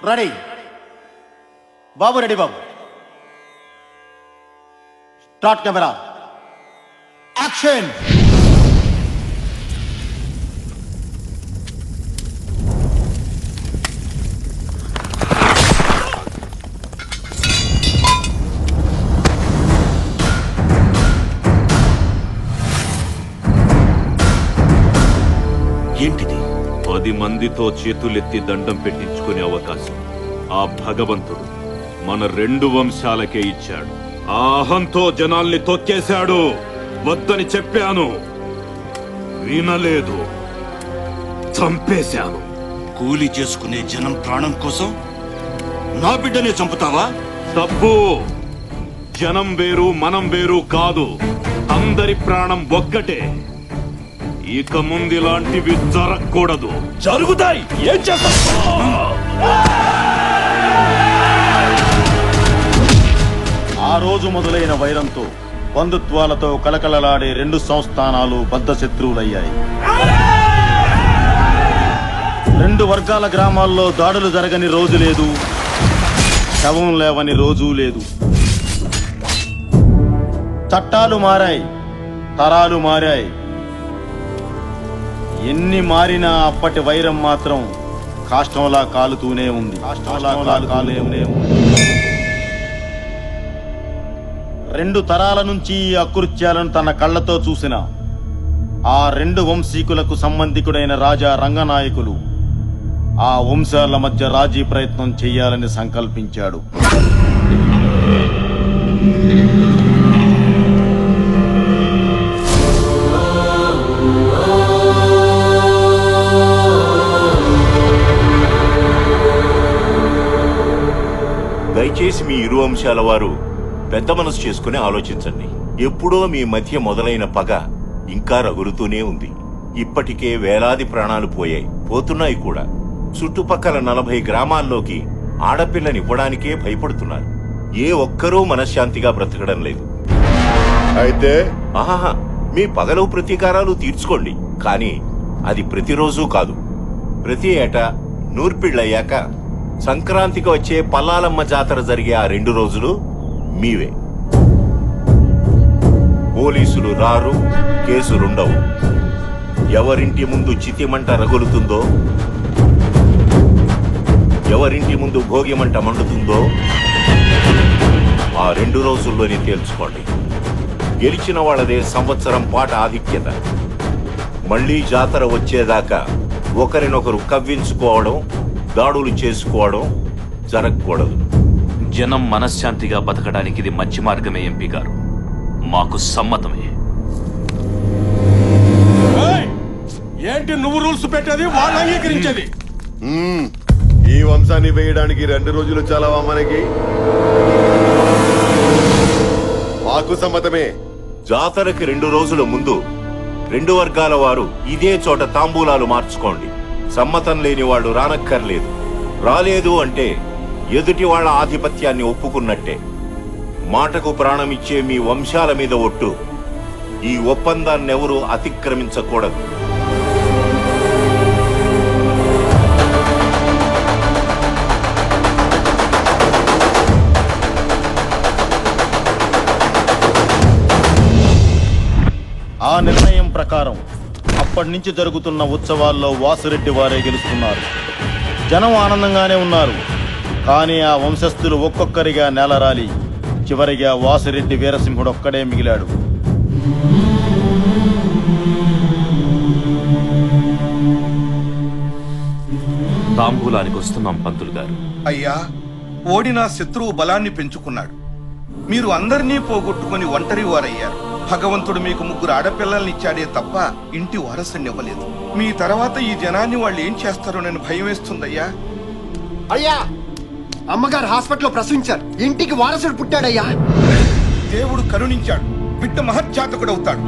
Ready బాబు, ready బాబు. Start camera, action. ఏంటిది? 10 మందితో చేతులెత్తి దండం పెట్టించుకునే అవకాశం ఆ భగవంతుడు మన 2 వంశాలకే ఇచ్చాడు. ఆ అహంతో జనాల్ని తొక్కేశాడు. వద్దని చెప్పాను, వినలేదు, చంపేశాను. కూలి చేసుకునే జనం ప్రాణం కోసం నా బిడ్డనే చంపుతావా? తప్పు. జనం వేరు, మనం వేరు కాదు. అందరి ప్రాణం ఒక్కటే. ఇక ముందు ఇలాంటివి జరగకూడదు. జరుగుతాయి. ఏం చేస్తావు? ఆ రోజు మొదలైన వైరంతో బంధుత్వాలతో కలకలలాడే 2 సంస్థానాలు బద్ధ శత్రువులయ్యాయి. 2 వర్గాల గ్రామాల్లో దాడులు జరగని రోజు లేదు, శవం లేవని రోజూ లేదు. చట్టాలు మారాయి, తరాలు మారాయి. ఎన్ని మారినా అప్పటి వైరం మాత్రం కాష్టంలా కాలుతూనే ఉంది. 2 తరాల నుంచి ఈ అకృత్యాలను తన కళ్ళతో చూసిన ఆ 2 వంశీకులకు సంబంధికుడైన రాజా రంగనాయకులు ఆ వంశాల మధ్య రాజీ ప్రయత్నం చెయ్యాలని సంకల్పించాడు. దయచేసి మీ ఇరు వంశాల వారు పెద్ద మనసు చేసుకుని ఆలోచించండి. ఎప్పుడో మీ మధ్య మొదలైన పగ ఇంకా రగులుతూనే ఉంది. ఇప్పటికే వేలాది ప్రాణాలు పోతున్నాయి కూడా. చుట్టుపక్కల 40 గ్రామాల్లోకి ఆడపిల్లనివ్వడానికే భయపడుతున్నారు. ఏ ఒక్కరూ మనశ్శాంతిగా బ్రతకడం లేదు. అయితే ఆహా, మీ పగలు ప్రతీకారాలు తీర్చుకోండి, కానీ అది ప్రతిరోజు కాదు. ప్రతి ఏటా నూర్పిళ్ళయ్యాక సంక్రాంతికి వచ్చే పల్లాలమ్మ జాతర జరిగే ఆ 2 రోజులు మీవే. పోలీసులు రారు, కేసులుండవు. ఎవరింటి ముందు చితిమంట రగులుతుందో, ఎవరింటి ముందు భోగిమంట మండుతుందో ఆ 2 రోజుల్లోనే తేల్చుకోండి. గెలిచిన వాళ్ళదే సంవత్సరం పాట ఆధిక్యత. మళ్లీ జాతర వచ్చేదాకా ఒకరినొకరు కవ్వించుకోవడం, దాడులు చేసుకోవడం జరగకూడదు. జనం మనశ్శాంతిగా బతకడానికి ఇది మంచి మార్గమే ఎంపీ గారు. మాకు సమ్మతమే. ఏంటి నువ్వు రూల్స్ పెట్టేది, వాళ్ళు అంగీకరించేది? ఈ వంశాన్ని వేయడానికి 2 రోజులు చాలవా మనకి? మాకు సమ్మతమే. జాతరకి 2 రోజుల ముందు 2 వర్గాల వారు ఇదే చోట తాంబూలాలు మార్చుకోండి. సమ్మతం లేని వాళ్ళు రానక్కర్లేదు. రాలేదు అంటే ఎదుటి వాళ్ళ ఆధిపత్యాన్ని ఒప్పుకున్నట్టే. మాటకు ప్రాణమిచ్చే మీ వంశాల మీద ఒట్టు. ఈ ఒప్పందాన్నెవరూ అతిక్రమించకూడదు. ఆ నిర్ణయం ప్రకారం అప్పటి నుంచి జరుగుతున్న ఉత్సవాల్లో వాసురెడ్డి వారే గెలుస్తున్నారు. జనం ఆనందంగానే ఉన్నారు. కానీ ఆ వంశస్థులు ఒక్కొక్కరిగా నేలరాలి చివరిగా వాసిరెడ్డి వీరసింహుడు ఒక్కడే మిగిలాడు. తాంబూలానికి వస్తున్నాం పంతులు గారు. అయ్యా, ఓడిన శత్రువు బలాన్ని పెంచుకున్నాడు. మీరు అందరినీ పోగొట్టుకుని ఒంటరి వారయ్యారు. భగవంతుడు మీకు 3 ఆడపిల్లల్ని ఇచ్చాడే తప్ప ఇంటి వారసుని ఇవ్వలేదు. మీ తర్వాత ఈ జనాన్ని వాళ్ళు ఏం చేస్తారోనని భయం వేస్తుందయ్యా. అయ్యా, అమ్మగారు హాస్పిటల్లో ప్రసవించారు. ఇంటికి వారసుడు పుట్టాడయ్యా. దేవుడు కరుణించాడు. బిడ్డ మహత్జాతకుడవుతాడు.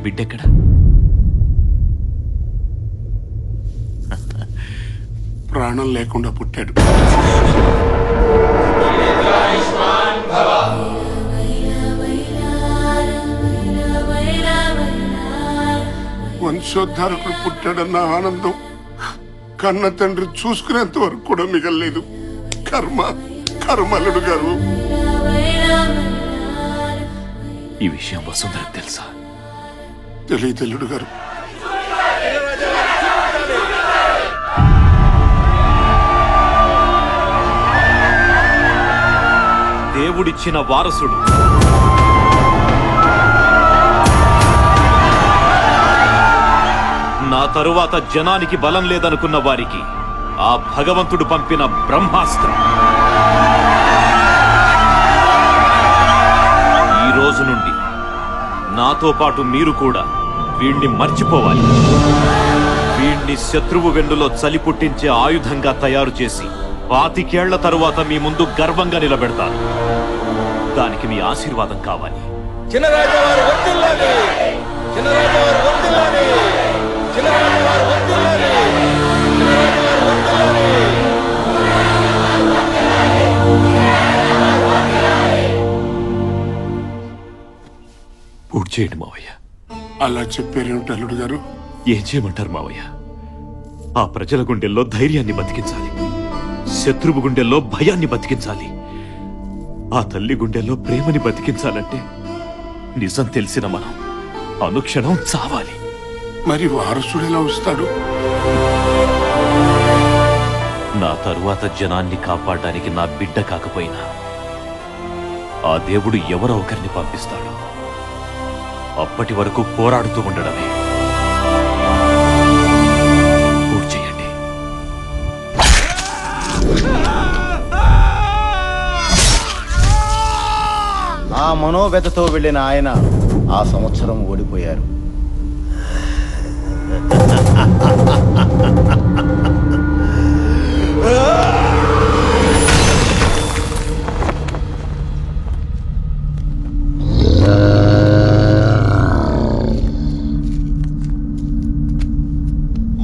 బిడ్డెక్కడ? ప్రాణం లేకుండా పుట్టాడు. వంశోద్ధారకుడు పుట్టాడన్న ఆనందం కన్న తండ్రి చూసుకునేంత వరకు కూడా మిగల్లేదు. కర్మలుడు గారు. ఈ విషయం వసుంధరకు తెలుసా? తెలియదు గారు. దేవుడిచ్చిన వారసుడు నా తరువాత జనానికి బలం లేదనుకున్న వారికి ఆ భగవంతుడు పంపిన బ్రహ్మాస్త్రం. ఈ రోజు నుండి నాతో పాటు మీరు కూడా వీణ్ణి మర్చిపోవాలి. వీణ్ణి శత్రువు వెన్నులో చలి పుట్టించే ఆయుధంగా తయారు చేసి 25 ఏళ్ల తరువాత మీ ముందు గర్వంగా నిలబెడతాను. దానికి మీ ఆశీర్వాదం కావాలి. పూర్తి చేయండి మావయ్య. అలా చెప్పారేమిటి అల్లుడు గారు? ఏం చేయమంటారు మావయ్య? ఆ ప్రజల గుండెల్లో ధైర్యాన్ని బతికించాలి, శత్రువు గుండెల్లో భయాన్ని బతికించాలి, ఆ తల్లి గుండెల్లో ప్రేమని బతికించాలంటే నిజం తెలిసిన మనం అనుక్షణం చావాలి. మరి వారసుడు ఎలా వస్తాడు? నా తరువాత జనాన్ని కాపాడడానికి నా బిడ్డ కాకపోయినా ఆ దేవుడు ఎవరో ఒకరిని పంపిస్తాడు. అప్పటి వరకు పోరాడుతూ ఉండడమే. పూర్తి చేయండి. ఆ మనోవ్యతతో వెళ్ళిన ఆయన ఆ సంవత్సరం ఓడిపోయారు.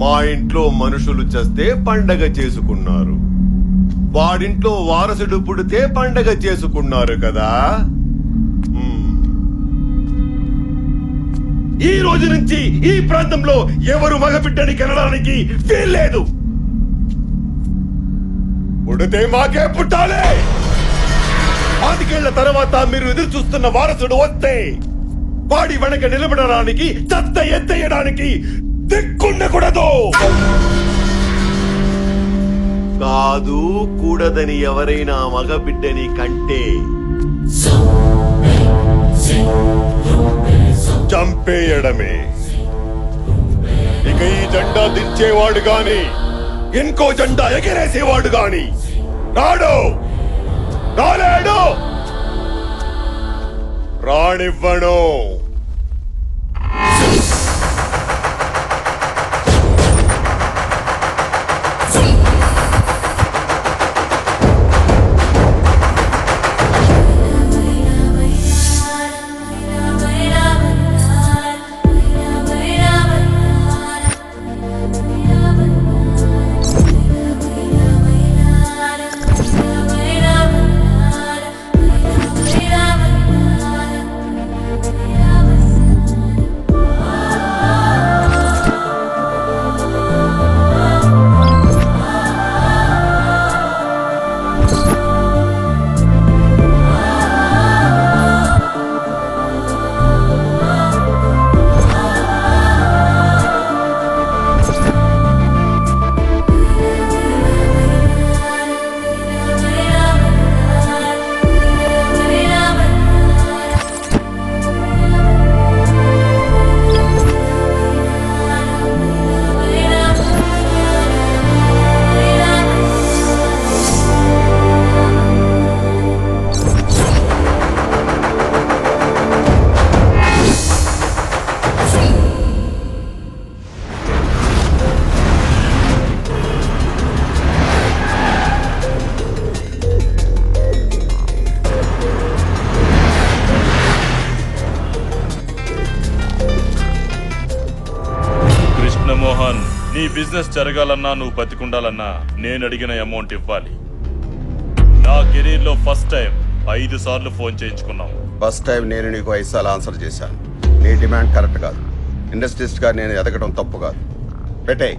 మా ఇంట్లో మనుషులు చస్తే పండగ చేసుకున్నారు, వాడింట్లో వారసుడు పుడితే పండగ చేసుకున్నారు కదా. ఈ రోజు నుంచి ఈ ప్రాంతంలో ఎవరు మగబిడ్డని కనడానికి వీల్లేదు. పుడితే మాకే పుట్టాలి. 25 ఏళ్ల తర్వాత మీరు ఎదురు చూస్తున్న వారసుడు వస్తే వాడి వెనక నిలబడడానికి, చెత్త ఎత్తేయడానికి దిక్కుండకూడదు. కాదు కూడదని ఎవరైనా మగబిడ్డని కంటే చంపేయడమే. ఇక ఈ జెండా దించేవాడు గాని ఇంకో జెండా ఎగరేసేవాడు గాని రాలేడు, రానివ్వను. బిజినెస్ జరగాలన్నా నువ్వు బతికుండాలన్నా నేను అడిగిన అమౌంట్ ఇవ్వాలి. నా కెరీర్ లో ఫస్ట్ టైం 5 సార్లు ఫోన్ చేయించుకున్నావు. ఫస్ట్ టైం నేను నీకు 5 సార్లు ఆన్సర్ చేశాను. నీ డిమాండ్ కరెక్ట్ కాదు. ఇండస్ట్రియలిస్ట్ గా నేను ఎదగడం తప్పు కాదు. పెట్టే.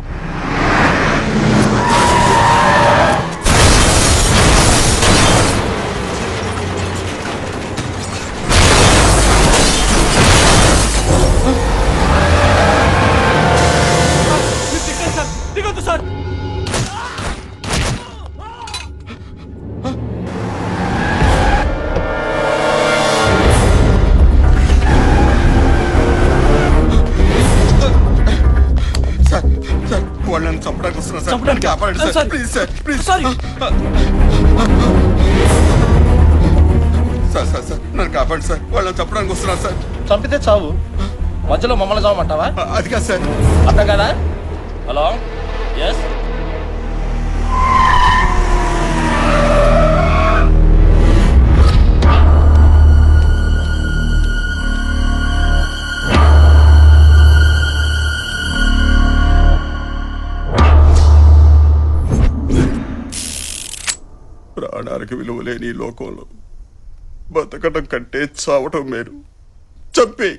వాళ్ళని చంపడానికి వస్తున్నారు సార్. నన్ను కాపాడండి sir. Please sir, please sir. Sir నన్ను కాపాడండి సార్. వాళ్ళని చంపడానికి వస్తున్నారు సార్. చంపితే చావు, మధ్యలో మమ్మల్ని చావమంటావా? అది కాదు సార్. అర్థం కదా? Hello, yes. ప్రాణానికి విలువ లేని ఈ లోకంలో బతకడం కంటే చావటం మేలు. చంపే.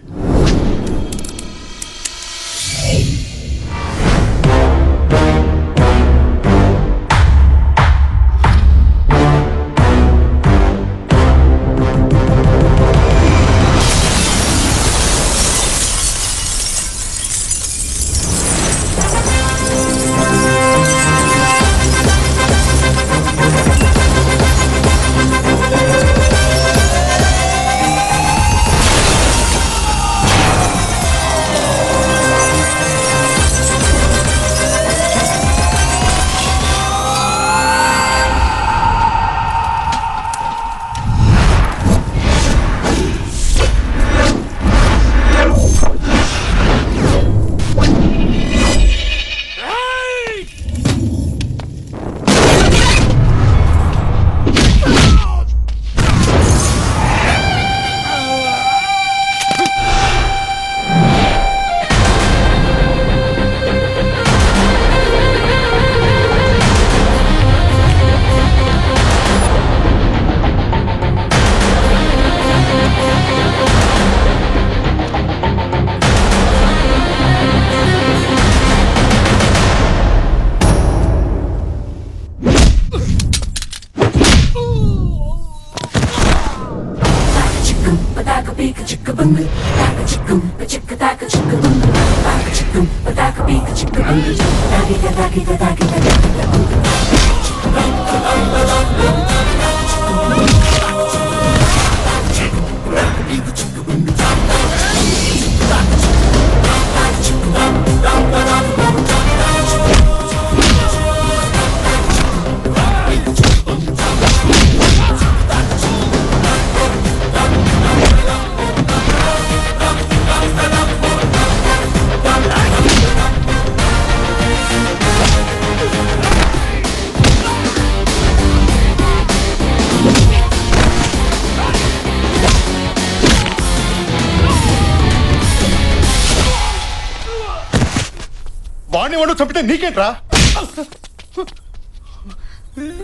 వాడిని వాడు చంపితే నీకేంట్రా?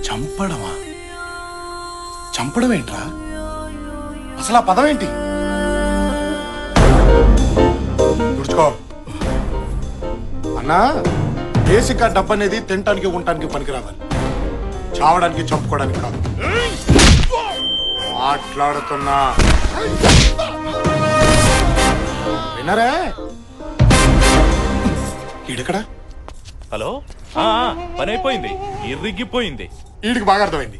చంపడమా? చంపడం ఏంట్రా? అసలు ఆ పదం ఏంటి? తుడుచుకో అన్నా. బేసిక్ డబ్బు అనేది తినటానికి ఉండటానికి పనికి రావాలి, చావడానికి చంపుకోవడానికి కాదు. మాట్లాడుతున్నా వినరే? ఈడెక్కడా? హలో, పని అయిపోయింది, ఇరిగిపోయింది. ఈడికి బాగా అర్థమైంది.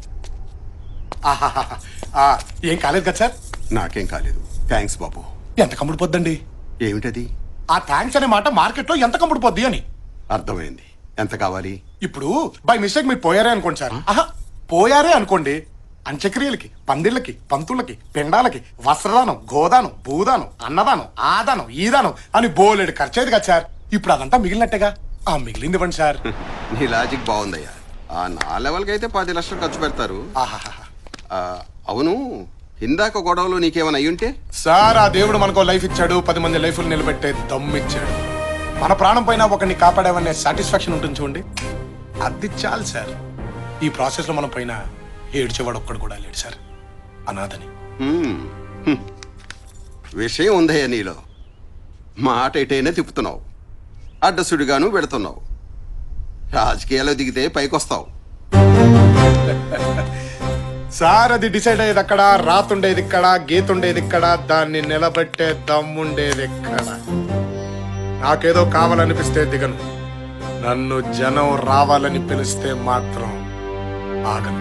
ఏం కాలేదు కదా సార్? నాకేం కాలేదు. థ్యాంక్స్ బాబు. ఎంత కమ్ముడు పొద్దండి? ఏమిటది? ఆ థ్యాంక్స్ అనే మాట మార్కెట్ లో ఎంత కమ్ముడు పొద్ది అని. అర్థమైంది. ఎంత కావాలి? ఇప్పుడు బై మిస్టేక్ మీరు పోయారే అనుకోండి సార్. పోయారే అనుకోండి, అంత్యక్రియలకి, పందిళ్ళకి, పంతులకి, పిండాలకి, వస్త్రదానం, గోదానం, భూదానం, అన్నదానం, ఆదానం, ఈదానం అని బోలెడు ఖర్చేది కదా సార్. ఇప్పుడు అదంతా మిగిలినట్టేగా. ఆ మిగిలింది ఇవ్వండి సార్. నీ లాజిక్ బాగుందయ్యా. నా లెవెల్కి అయితే 10 లక్షలు ఖర్చు పెడతారు. అవును, ఇందాక గొడవలో నీకేమైనా అయ్యుంటే? సార్, ఆ దేవుడు మనకో లైఫ్ ఇచ్చాడు, 10 మంది లైఫ్లు నిలబెట్టే దమ్ము ఇచ్చాడు. మన ప్రాణం పైన ఒకరిని కాపాడామనే సాటిస్ఫాక్షన్ ఉంటుంది చూడండి, అది చాలు సార్. ఈ ప్రాసెస్లో మనం పైన ఏడ్చేవాడు ఒక్కడు కూడా లేడు సార్, అనాథని. విషయం ఉందయ్యా నీలో. మాట ఎటైనా తిప్పుతున్నావు, అడ్డసుడిగాను పెడుతున్నావు. రాజకీయాల్లో దిగితే పైకొస్తావు. సార్ అది డిసైడ్ అయ్యేది అక్కడ, రాతుండేది ఇక్కడ, గీతుండేది ఇక్కడ, దాన్ని నిలబెట్టే దమ్ముండేది ఎక్కడ. నాకేదో కావాలనిపిస్తే దిగను, నన్ను జనం రావాలని పిలిస్తే మాత్రం ఆగను.